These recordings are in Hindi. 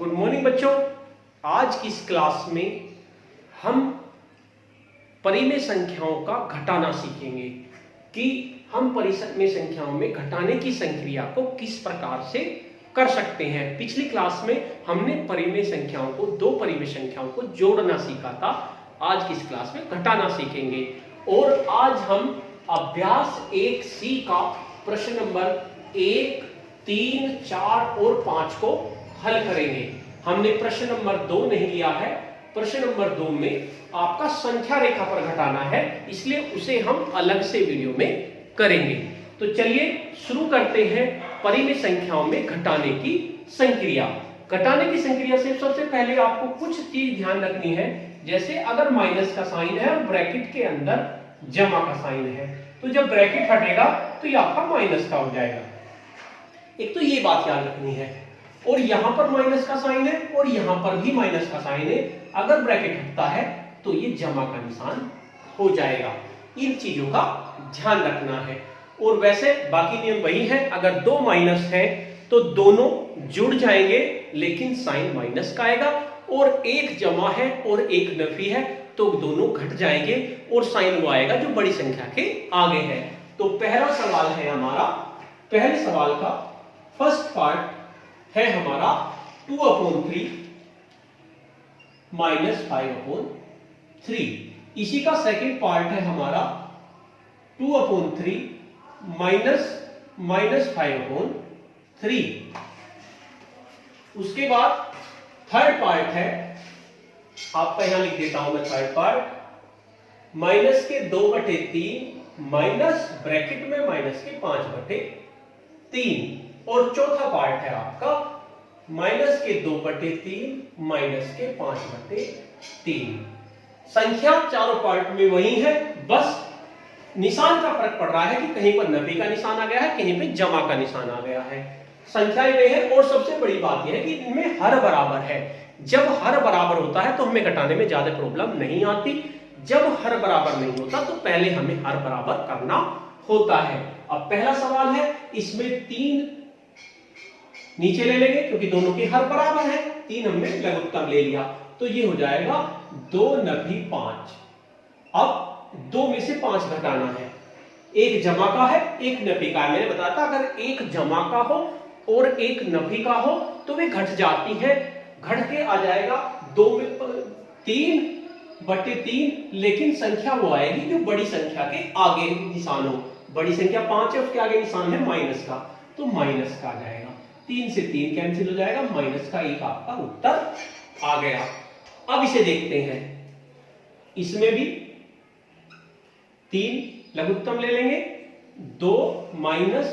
गुड मॉर्निंग बच्चों। आज की इस क्लास में हम परिमेय संख्याओं का घटाना सीखेंगे कि हम परिमेय संख्याओं में घटाने की संक्रिया को किस प्रकार से कर सकते हैं। पिछली क्लास में हमने परिमेय संख्याओं को, दो परिमेय संख्याओं को जोड़ना सीखा था। आज की इस क्लास में घटाना सीखेंगे और आज हम अभ्यास 1C का प्रश्न नंबर 1, 3, 4 और 5 को हल करेंगे। हमने प्रश्न नंबर 2 नहीं लिया है। प्रश्न नंबर 2 में आपका संख्या रेखा पर घटाना है, इसलिए उसे हम अलग से वीडियो में करेंगे। तो चलिए शुरू करते हैं परिमेय संख्याओं में घटाने की संक्रिया। घटाने की संक्रिया से सबसे पहले आपको कुछ चीज ध्यान रखनी है। जैसे अगर माइनस का साइन है और ब्रैकेट के अंदर जमा का साइन है, तो जब ब्रैकेट हटेगा तो ये आपका माइनस का हो जाएगा। एक तो ये बात याद रखनी है। और यहां पर माइनस का साइन है और यहां पर भी माइनस का साइन है। अगर ब्रैकेट हटता है तो ये जमा का निशान हो जाएगा। इन चीजों का ध्यान रखना है। और वैसे बाकी नियम वही है। अगर दो माइनस है तो दोनों जुड़ जाएंगे, लेकिन साइन माइनस का आएगा। और एक जमा है और एक नफी है तो दोनों घट जाएंगे और साइन वो आएगा जो बड़ी संख्या के आगे है। तो पहला सवाल है हमारा, पहले सवाल का फर्स्ट पार्ट है हमारा 2/3 माइनस 5/3। इसी का सेकंड पार्ट है हमारा 2/3 माइनस 5/3। उसके बाद थर्ड पार्ट है, आपका यहां लिख देता हूं मैं थर्ड पार्ट, माइनस के 2/3 माइनस ब्रैकेट में माइनस के 5/3। और चौथा पार्ट है आपका माइनस के 2/3 माइनस के 5/3। संख्या चारों पार्ट में वही है, बस निशान का फर्क पड़ रहा है कि कहीं पर नफी का निशान आ गया है, कहीं पे जमा का निशान आ गया है। संख्याएं वे है। और सबसे बड़ी बात यह है कि इनमें हर बराबर है। जब हर बराबर होता है तो हमें घटाने में ज्यादा प्रॉब्लम नहीं आती। जब हर बराबर नहीं होता तो पहले हमें हर बराबर करना होता है। अब पहला सवाल है, इसमें 3 नीचे ले लेंगे क्योंकि दोनों के हर बराबर है। 3 हमने लघुत्तम ले लिया तो ये हो जाएगा 2 नफी 5। अब 2 में से 5 घटाना है। एक जमा का है, एक नफी का है। मैंने बताया था अगर एक जमा का हो और एक नफी का हो तो वे घट जाती है। घट के आ जाएगा 2 में 3/3, लेकिन संख्या वो आएगी जो बड़ी संख्या के आगे निशान हो। बड़ी संख्या 5 है, उसके आगे निशान है माइनस का, तो माइनस का आ जाएगा। 3 से 3 कैंसिल हो जाएगा, माइनस का 1 आपका उत्तर आ गया। अब इसे देखते हैं, इसमें भी 3 लघुत्तम ले लेंगे, 2 माइनस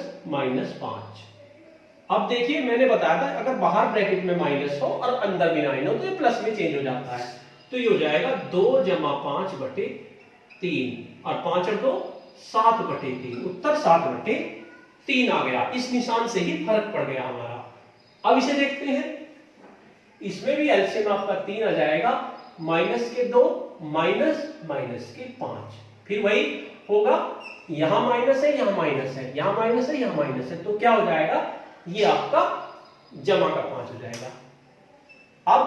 5। अब देखिए मैंने बताया था अगर बाहर ब्रैकेट में माइनस हो और अंदर भी माइनस हो तो ये प्लस में चेंज हो जाता है। तो ये हो जाएगा 2 + 5/3 और 5 और 2 7/3। उत्तर 7/3 आ गया। इस निशान से ही फर्क पड़ गया हमारा। अब इसे देखते हैं, इसमें भी एलसीएम आपका 3 आ जाएगा। माइनस के 2 माइनस के 5। फिर वही होगा, यहां माइनस है, यहां माइनस है, यहां माइनस है, यहां माइनस है, तो क्या हो जाएगा, ये आपका जमा का 5 हो जाएगा। अब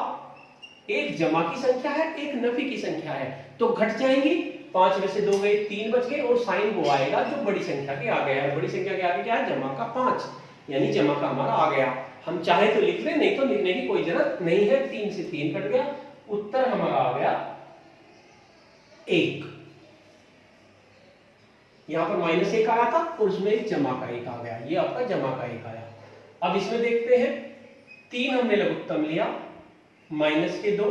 एक जमा की संख्या है, एक नफी की संख्या है, तो घट जाएंगी। 5 में से 2 गए, 3 बच गए और साइन वो आएगा जो बड़ी संख्या के आगे है। बड़ी संख्या के आगे क्या है, जमा का 5, यानी जमा का हमारा आ गया। हम चाहे तो लिख लें, नहीं तो लिखने की कोई जरूरत नहीं है। 3 से 3 कट गया, उत्तर हमारा आ गया 1। यहां पर -1 आया था और उसमें एक जमा का 1 आ गया, ये आपका जमा का 1 आया। अब इसमें देखते हैं, 3 हमने लघुत्तम लिया, माइनस के 2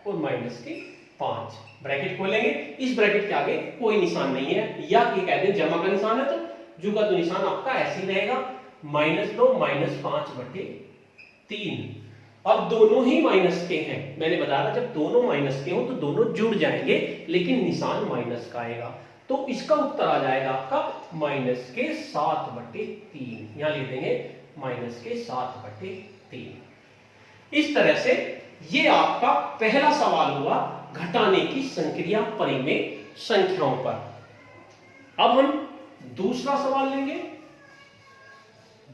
और माइनस के 5। ब्रैकेट खोलेंगे, इस ब्रैकेट के आगे कोई निशान नहीं है, या ये कहते हैं जमा का निशान है तो जुगा तो निशान आपका ऐसे ही रहेगा, -2 माइनस 5/3। अब दोनों ही माइनस के हैं। मैंने बताया था जब दोनों माइनस के हो तो दोनों जुड़ जाएंगे, लेकिन निशान माइनस का आएगा। तो इसका उत्तर आ जाएगा आपका माइनस के 7/3। यहां लिख देंगे माइनस के 7/3। इस तरह से ये आपका पहला सवाल हुआ घटाने की संक्रिया परिमेय संख्याओं पर। अब हम दूसरा सवाल लेंगे।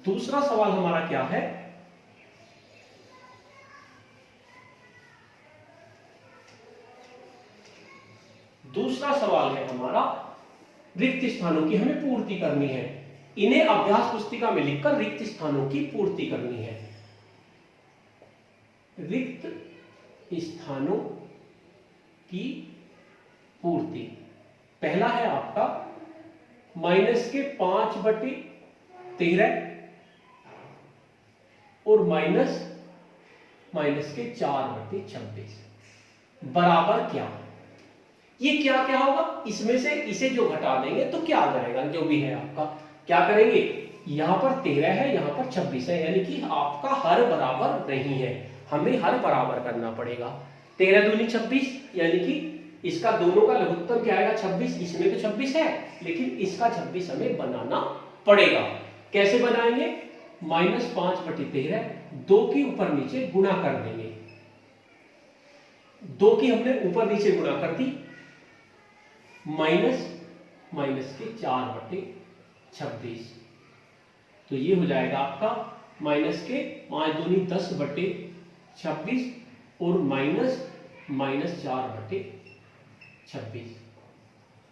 दूसरा सवाल हमारा क्या है, दूसरा सवाल है हमारा, रिक्त स्थानों की हमें पूर्ति करनी है। इन्हें अभ्यास पुस्तिका में लिखकर रिक्त स्थानों की पूर्ति करनी है। रिक्त स्थानों की पूर्ति, पहला है आपका -5/13 और -4/26 बराबर क्या। ये क्या क्या होगा, इसमें से इसे जो घटा देंगे तो क्या आ जाएगा, जो भी है आपका क्या करेंगे, यहां पर 13 है, यहां पर 26 है, यानी कि आपका हर बराबर नहीं है, हमें हर बराबर करना पड़ेगा। 13 दूनी 26, यानी कि इसका दोनों का लघुत्तम क्या आएगा 26, इसमें तो 26 है लेकिन इसका 26 हमें बनाना पड़ेगा। कैसे बनाएंगे, -5/13, 2 की ऊपर नीचे गुणा कर देंगे, 2 की हमने ऊपर नीचे गुणा कर दी, -4/26, तो ये हो जाएगा आपका -5 दूनी 10/26 और -4/26।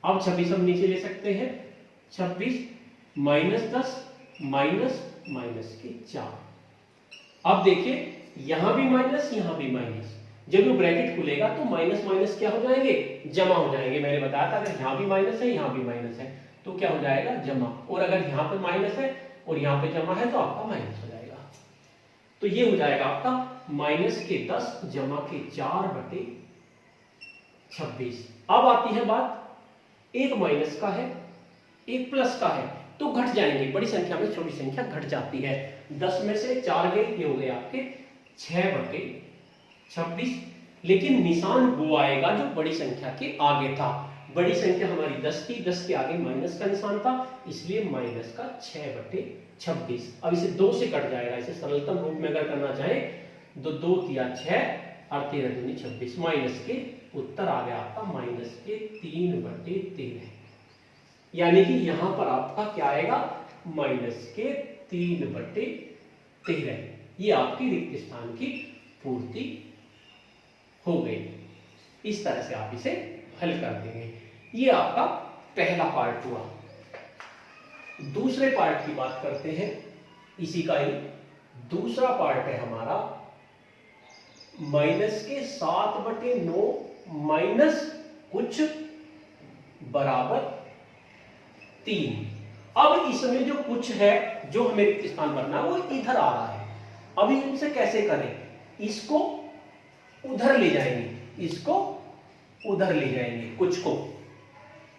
अब 26 हम नीचे ले सकते हैं, 26 -10 -4। अब देखिए यहां भी माइनस, यहां भी माइनस, जब वो ब्रैकेट खुलेगा तो माइनस माइनस क्या हो जाएंगे, जमा हो जाएंगे। मैंने बताया था अगर यहां भी माइनस है, यहां भी माइनस है तो क्या हो जाएगा, जमा। और अगर यहां पे माइनस है और यहां पे जमा है तो आपका माइनस हो जाएगा। तो ये हो जाएगा आपका -10 जमा के 4/26। अब आती है बात, एक माइनस का है एक प्लस का है तो घट जाएंगे, बड़ी संख्या में छोटी संख्या घट जाती है। 10 में से 4 गए, ये हो गए आपके 6/26, लेकिन निशान वो आएगा जो बड़ी संख्या के आगे था। बड़ी संख्या हमारी 10 थी, 10 के आगे माइनस का निशान था, इसलिए माइनस का 6/26। अब इसे 2 से कट जाएगा, इसे सरलतम रूप में अगर करना चाहे तो 2 तिया 6 और 13 दूनी 26, माइनस के उत्तर आ गया आपका -3/13, यानी कि यहां पर आपका क्या आएगा, -3/13। ये आपकी रिक्त स्थान की पूर्ति हो गई। इस तरह से आप इसे हल कर देंगे। ये आपका पहला पार्ट हुआ। दूसरे पार्ट की बात करते हैं, इसी का ही दूसरा पार्ट है हमारा -7/9 माइनस कुछ बराबर 3। अब इसमें जो कुछ है जो हमें रिक्त स्थान भरना है वो इधर आ रहा है। अब इनसे कैसे करें, इसको उधर ले जाएंगे, इसको उधर ले जाएंगे, कुछ को,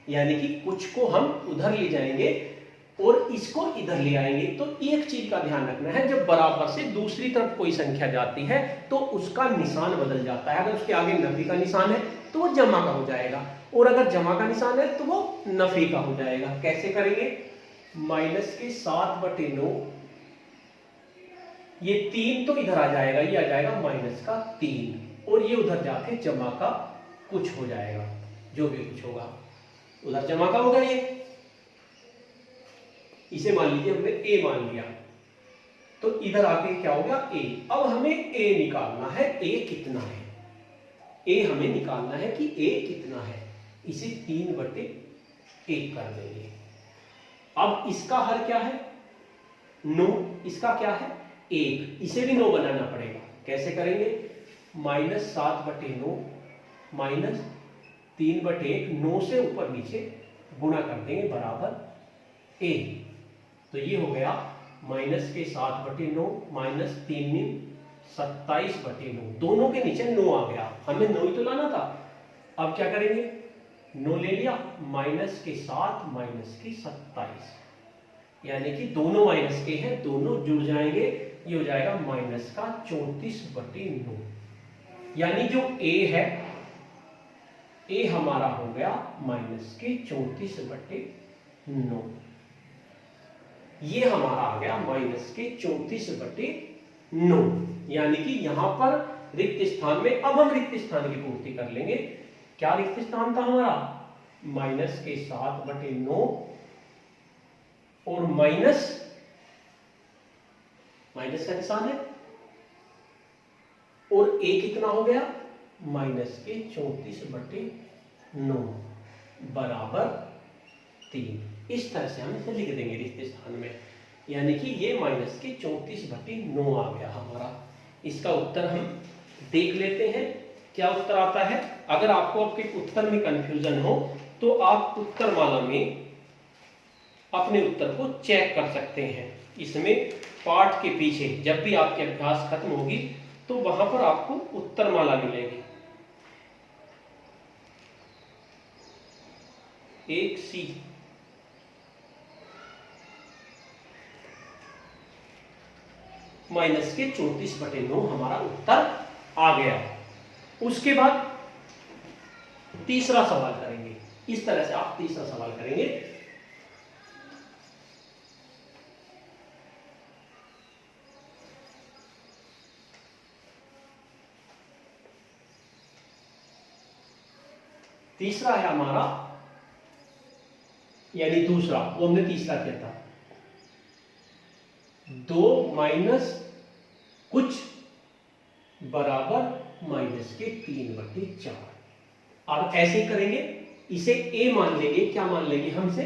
यानी कि कुछ को हम उधर ले जाएंगे और इसको इधर ले आएंगे। तो एक चीज का ध्यान रखना है, जब बराबर से दूसरी तरफ कोई संख्या जाती है तो उसका निशान बदल जाता है। अगर उसके आगे नफी का निशान है तो वो जमा का हो जाएगा, और अगर जमा का निशान है तो वो नफी का हो जाएगा। कैसे करेंगे, -7/9, ये 3 तो इधर आ जाएगा, ये आ जाएगा -3, और ये उधर जाके जमा का कुछ हो जाएगा, जो भी कुछ होगा उधर जमा का होगा। ये इसे मान लीजिए हमने a मान लिया, तो इधर आके क्या हो गया a। अब हमें a निकालना है, a कितना है, a हमें निकालना है कि a कितना है। इसे 3/1 कर देंगे। अब इसका हर क्या है, 9, इसका क्या है 1, इसे भी 9 बनाना पड़ेगा। कैसे करेंगे, -7/9 माइनस 3/1, 9 से ऊपर नीचे गुणा कर देंगे बराबर a। तो ये हो गया -7/9 माइनस 3 27/9, दोनों के नीचे 9 आ गया, हमें 9 ही तो लाना था। अब क्या करेंगे, 9 ले लिया, -7 -27, यानी कि दोनों माइनस के हैं, दोनों जुड़ जाएंगे, ये हो जाएगा -34/9, यानी जो a है, a हमारा हो गया -34/9, ये हमारा आ गया -34/9, यानी कि यहां पर रिक्त स्थान में अब हम रिक्त स्थान की पूर्ति कर लेंगे। क्या रिक्त स्थान था हमारा, -7/9 और माइनस का निशान है, और a कितना हो गया, -34/9, बराबर 3। इस तरह से हम इसे लिख देंगे रिक्त स्थान में, यानी कि ये माइनस के 34/9 आ गया हमारा। इसका उत्तर हम देख लेते हैं क्या उत्तर आता है। अगर आपको आपके उत्तर में कंफ्यूजन हो तो आप उत्तरमाला में अपने उत्तर को चेक कर सकते हैं। इसमें पाठ के पीछे जब भी आपके अभ्यास खत्म होगी तो वहां पर आपको उत्तरमाला मिलेगी। 1C माइनस के 34/9 हमारा उत्तर आ गया। उसके बाद तीसरा सवाल करेंगे। इस तरह से आप तीसरा सवाल करेंगे। तीसरा है हमारा, यानी दूसरा, वो हमने तीसरा किया था, 2 माइनस कुछ बराबर माइनस के 3/4। अब ऐसे ही करेंगे, इसे a मान लेंगे। क्या मान लेंगे हमसे?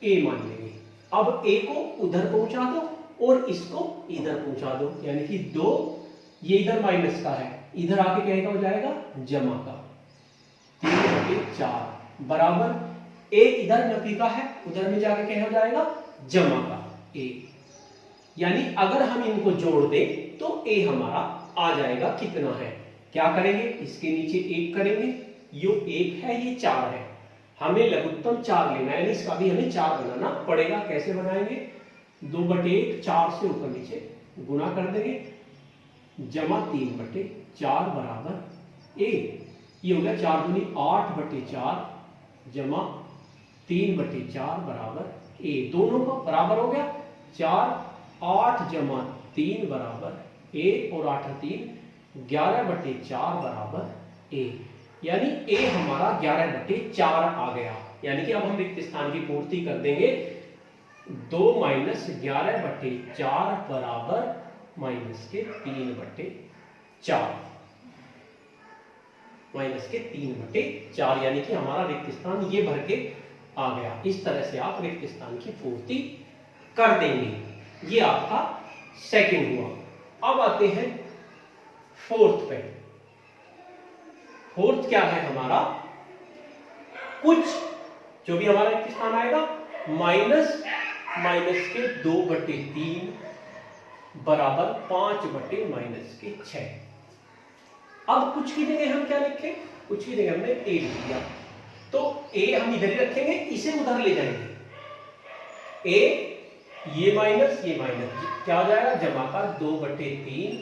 a मान लेंगे। अब a को उधर पहुंचा दो और इसको इधर पहुंचा दो, यानी कि 2, ये इधर माइनस का है, इधर आके क्या हो जाएगा? जमा का 3/4 बराबर a इधर नफी का है, उधर में जाके क्या हो जाएगा? जमा का a। यानी अगर हम इनको जोड़ दें तो a हमारा आ जाएगा कितना है? क्या करेंगे? इसके नीचे 1 करेंगे, यो 1 है, ये 4 है, हमें लघुत्तम 4 लेना है, इसका भी हमें 4 बनाना पड़ेगा। कैसे बनाएंगे? 2/1 4 से ऊपर नीचे गुना कर देंगे, जमा 3/4 बराबर a। ये हो गया 4 दूनी 8/4 जमा 3/4 बराबर a। दोनों का बराबर हो गया 4, 8 जमा 3 बराबर a और 8 3 11/4 बराबर a। यानी a हमारा 11/4 आ गया। यानी कि अब हम रिक्त स्थान की पूर्ति कर देंगे। 2 माइनस 11/4 बराबर माइनस के 3/4, माइनस के 3/4, यानी कि हमारा रिक्त स्थान ये भर के आ गया। इस तरह से आप रिक्त स्थान की पूर्ति कर देंगे। ये आपका सेकंड हुआ। अब आते हैं फोर्थ पे। फोर्थ क्या है हमारा? कुछ जो भी हमारा रिक्त स्थान आएगा माइनस के 2/3 बराबर 5/-6। अब कुछ की जगह हम क्या लिखें? कुछ की जगह हमने a लिख दिया, तो a हम इधर ही रखेंगे, इसे उधर ले जाएंगे। a ये माइनस क्या हो जाएगा? जमा का 2/3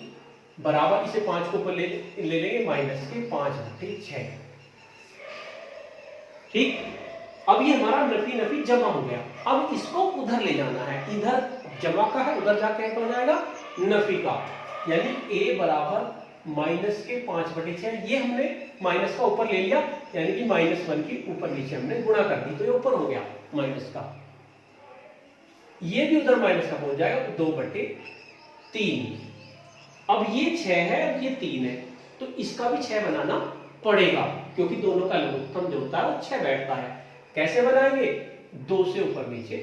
बराबर, इसे 5 को ऊपर ले लेंगे, माइनस के 5/6। ठीक, अब ये हमारा नफी जमा हो गया। अब इसको उधर ले जाना है, इधर जमा का है, उधर जाके हो जाएगा नफी का, यानी a बराबर माइनस के 5/6। ये हमने माइनस का ऊपर ले लिया, यानी कि -1 की ऊपर नीचे हमने गुणा कर दी, तो ये ऊपर हो गया माइनस का। ये भी उधर माइनस का पहुंच जाएगा, तो 2/3। अब ये 6 है, अब ये 3 है, तो इसका भी 6 बनाना पड़ेगा, क्योंकि दोनों का लघुत्तम जो होता है वो 6 बैठता है। कैसे बनाएंगे? 2 से ऊपर नीचे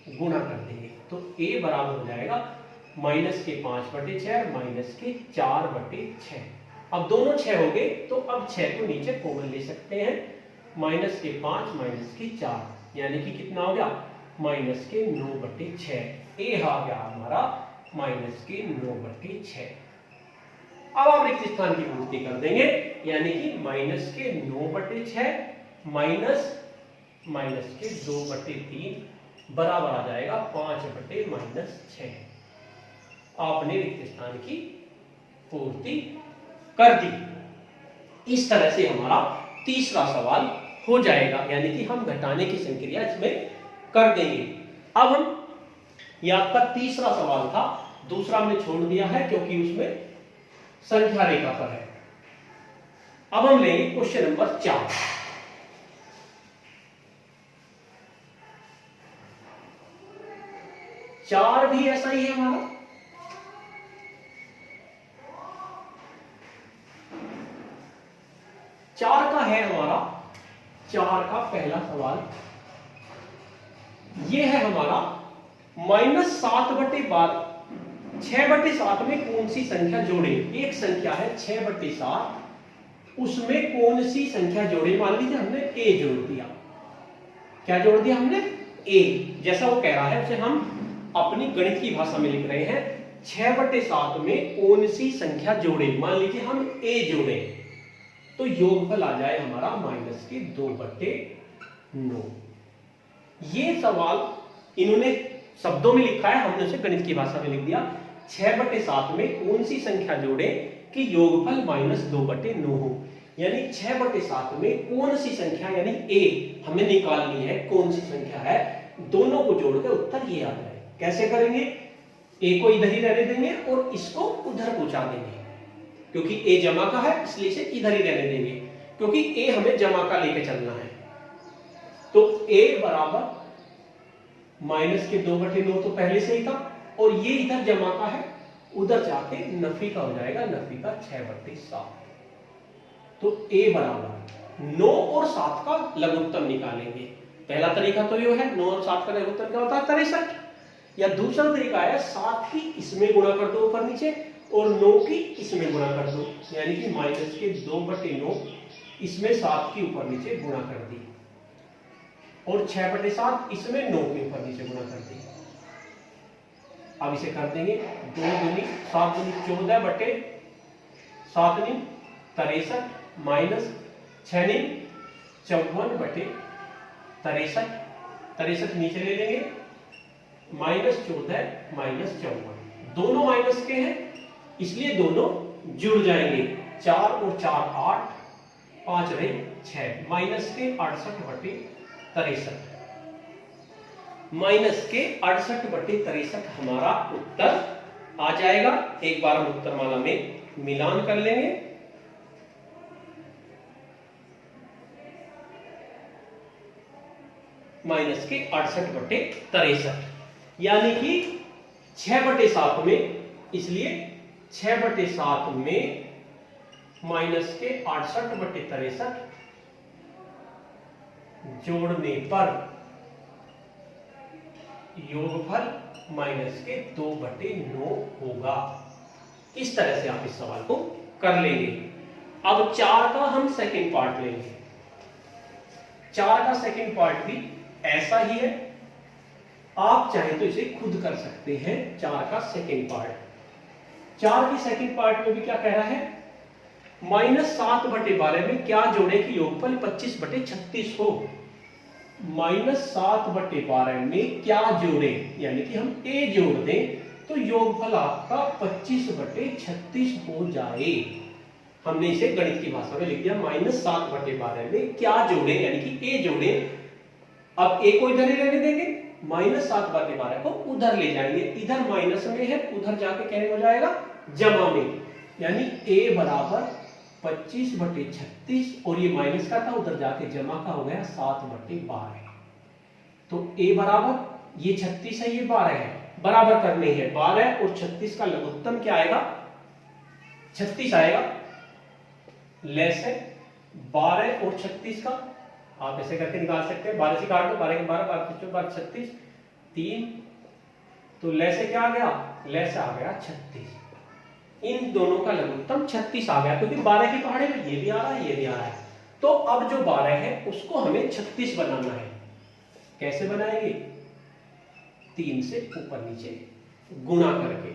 गुणा कर देंगे, तो a बराबर हो जाएगा माइनस के 5/6 माइनस के 4/6। अब दोनों 6 हो गए, तो अब 6 को नीचे कॉमन ले सकते हैं, माइनस के 5 माइनस के 4, यानी कि कितना हो गया? माइनस के 9/6। a आ गया हमारा माइनस के 9/6। अब आप रिक्त स्थान की पूर्ति कर देंगे, यानी कि माइनस के 9/6 माइनस के 2/3 बराबर आ जाएगा 5/-6। आपने रिक्त स्थान की पूर्ति कर दी। इस तरह से हमारा तीसरा सवाल हो जाएगा, यानी कि हम घटाने की संक्रिया इसमें कर देंगे। अब हम, यह आपका तीसरा सवाल था, दूसरा हमने छोड़ दिया है क्योंकि उसमें संख्या रेखा पर है। अब हम लेंगे क्वेश्चन नंबर 4। चार भी ऐसा ही है हमारा। चार का है हमारा 4 का पहला सवाल ये है हमारा -7/12 6/7 में कौन सी संख्या जोड़े। एक संख्या है 6/7, उसमें कौन सी संख्या जोड़े। मान लीजिए हमने a जोड़ दिया। क्या जोड़ दिया हमने? a। जैसा वो कह रहा है उसे हम अपनी गणित की भाषा में लिख रहे हैं। 6/7 में कौन सी संख्या जोड़े। मान लीजिए हम a जोड़े तो योगफल आ जाए हमारा -2/9। ये सवाल इन्होंने शब्दों में लिखा है, हमने उसे गणित की भाषा में लिख दिया। 6/7 में कौन सी संख्या जोड़े कि योगफल -2/9 हो। यानी 6/7 में कौन सी संख्या यानी a हमें निकालनी है, कौन सी संख्या है, दोनों को जोड़ के उत्तर ये आ जाए। कैसे करेंगे? a को इधर ही रहने देंगे और इसको उधर पहुंचा देंगे, क्योंकि a जमा का है इसलिए इसे इधर ही रहने देंगे, क्योंकि a हमें जमा का लेके चलना है। तो a बराबर -2/9 तो पहले से ही था, और ये इधर जमा का है, उधर जाके नफी का हो जाएगा, नफी का 6/7। तो a बराबर 9 और 7 का लघुत्तम निकालेंगे। पहला तरीका तो ये है, 9 और 7 का लघुत्तम क्या होता है? 63। या दूसरा तरीका है 7 की इसमें गुणा कर दो ऊपर नीचे, और 9 की इसमें गुणा कर दो, यानी कि -2/9 इसमें 7 की ऊपर नीचे गुणा कर दी, और 6/7 इसमें 9 के ऊपर नीचे गुणा कर दी। अब इसे कर देंगे 2 दूनी 7 दूनी 14/7 नी 63 माइनस 6 नी 54/63। 63 नीचे ले लेंगे, -14 -54, दोनों माइनस के हैं इसलिए दोनों जुड़ जाएंगे। 4 और 4 8, 5 रहे 6, माइनस के 68/63, -68/63 हमारा उत्तर आ जाएगा। एक बार हम उत्तरमाला में मिलान कर लेंगे। -68/63, यानी कि 6/7 में, इसलिए 6/7 में -68/63 जोड़ने पर योगफल -2/9 होगा। इस तरह से आप इस सवाल को कर लेंगे। अब 4 का हम सेकंड पार्ट लेंगे। 4 का सेकंड पार्ट भी ऐसा ही है, आप चाहे तो इसे खुद कर सकते हैं। 4 का सेकंड पार्ट, 4 की सेकंड पार्ट में भी क्या कह रहा है? -7/12 में क्या जोड़े कि योगफल 25/36 हो। -7/12 में क्या जोड़े, यानी कि हम a जोड़ दें तो योगफल आपका 25/36 हो जाए। हमने इसे गणित की भाषा में लिख दिया। -7/12 में क्या जोड़े, यानी कि a जोड़े। अब a को इधर ही रहने देंगे, -7/12 को उधर ले जाएंगे। इधर माइनस में है, उधर जाके क्या हो जाएगा? जमा में, यानी a बराबर 25/36, और ये माइनस का था उधर जाके जमा का हो गया 7/12। तो a बराबर ये 36 है, ये 12 है, बराबर करने हैं। 12 और 36 का लघुत्तम क्या आएगा? 36 आएगा। लेस है 12 और 36 का, आप ऐसे करके निकाल सकते हैं। 12 से काट दो, 12 के 12, 12 36, 3, तो लेस से क्या आ गया? लेस आ गया 36। इन दोनों का लघुत्तम 36 आ गया, क्योंकि 12 की पहाड़ी में ये भी आ रहा है, ये भी आ रहा है। तो अब जो 12 है उसको हमें 36 बनाना है। कैसे बनाएंगे? 3 से ऊपर नीचे गुणा करके।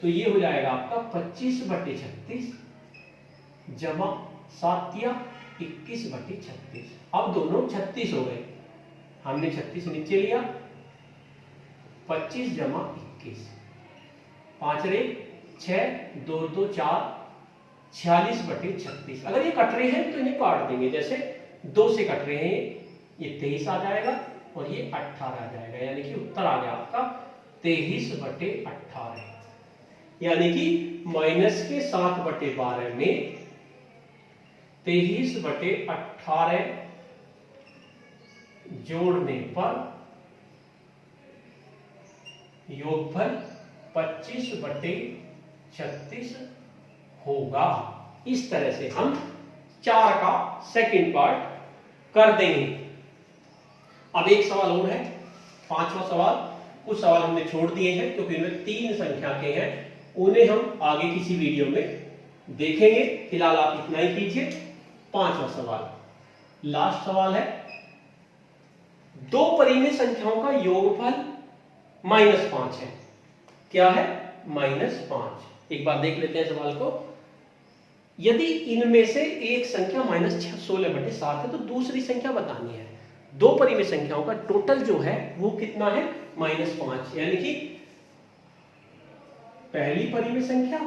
तो ये हो जाएगा आपका 25/36 जमा 7 21/36। अब दोनों 36 हो गए। हमने 36 नीचे लिया, 25 जमा 21, 5 रे 6, 2 2 4, 46/36। अगर ये कट रहे हैं तो इन्हें काट देंगे। जैसे 2 से कट रहे हैं, ये 23 आ जाएगा और ये 18 आ जाएगा, यानी कि उत्तर आ गया आपका 23/18। यानी कि -7/12 में 23/18 जोड़ने पर योगफल 25/36 होगा। इस तरह से हम 4 का सेकंड पार्ट कर देंगे। अब एक सवाल और है, पांचवा सवाल। कुछ सवाल हमने छोड़ दिए हैं क्योंकि इनमें 3 संख्या के हैं, उन्हें हम आगे किसी वीडियो में देखेंगे। फिलहाल आप इतना ही कीजिए। पांचवा सवाल, लास्ट सवाल है, दो परिमेय संख्याओं का योगफल -5 है। क्या है? -5। एक बार देख लेते हैं सवाल को। यदि इनमें से एक संख्या -16/7 है तो दूसरी संख्या बतानी है। दो परिमेय संख्याओं का टोटल जो है वो कितना है? -5। यानी कि पहली परिमेय संख्या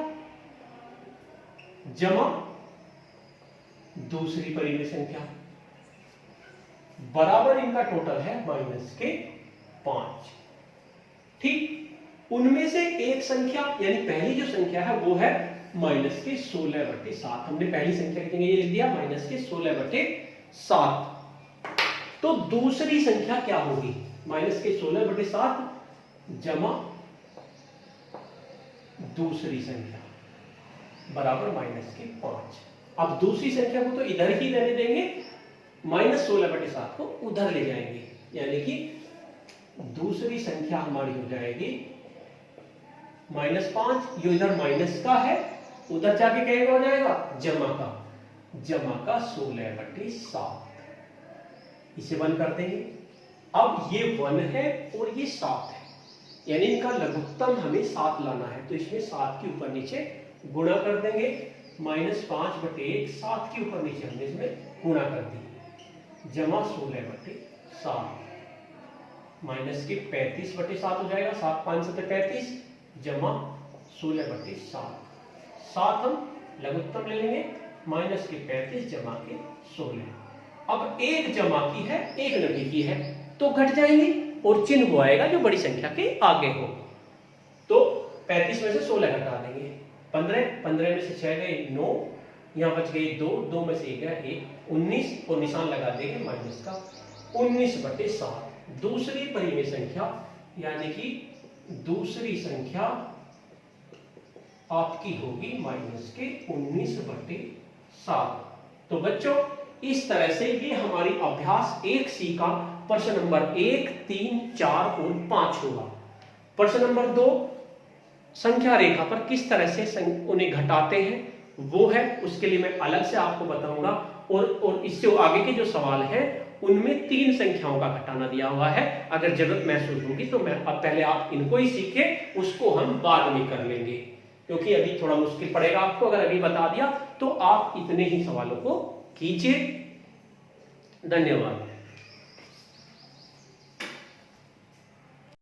जमा दूसरी परिमेय संख्या बराबर इनका टोटल है -5। ठीक, उनमें से एक संख्या यानी पहली जो संख्या है वो है -16/7। हमने पहली संख्या की जगह ये लिख दिया -16/7। तो दूसरी संख्या क्या होगी? -16/7 जमा दूसरी संख्या बराबर -5। अब दूसरी संख्या को तो इधर ही रहने देंगे, -16/7 को उधर ले जाएंगे, यानी कि दूसरी संख्या हमारी हो जाएगी -5। जो इधर माइनस का है उधर जाके क्या हो जाएगा? जमा का 16/7। इसे 1 कर देंगे। अब ये 1 है और ये 7 है, यानी इनका लघुत्तम हमें 7 लाना है, तो इसमें 7 के ऊपर नीचे गुणा कर देंगे। -5/1 7 के ऊपर नीचे हमने इसमें गुणा कर दी, जमा 16/7 माइनस के 35/7 हो जाएगा। 7 5 7 35 जमा 16/7। 7 हम लघुत्तम ले लेंगे, माइनस के 35 जमा के 16। अब एक जमा की है एक लघु की है तो घट जाएंगे और चिन्ह वो आएगा जो बड़ी संख्या के आगे हो। तो 35 में से 16 घटा देंगे, 15 में से 6 गए 9, यहां बच गए 2 में से 1 गया 1, 19 और निशान लगा देंगे माइनस का 19/7। दूसरी परिमेय संख्या यानी कि दूसरी संख्या आपकी होगी -19/7। तो बच्चों इस तरह से ये हमारी अभ्यास 1C का प्रश्न नंबर 1, 3, 4 और 5 होगा। प्रश्न नंबर 2 संख्या रेखा पर किस तरह से उन्हें घटाते हैं वो है, उसके लिए मैं अलग से आपको बताऊंगा। और इससे आगे के जो सवाल है उनमें 3 संख्याओं का घटाना दिया हुआ है। अगर जरूरत महसूस होगी तो मैं अब पहले आप इनको ही सीखे, उसको हम बाद में कर लेंगे, क्योंकि अभी थोड़ा मुश्किल पड़ेगा आपको। अगर अभी बता दिया तो आप इतने ही सवालों को कीजिए। धन्यवाद।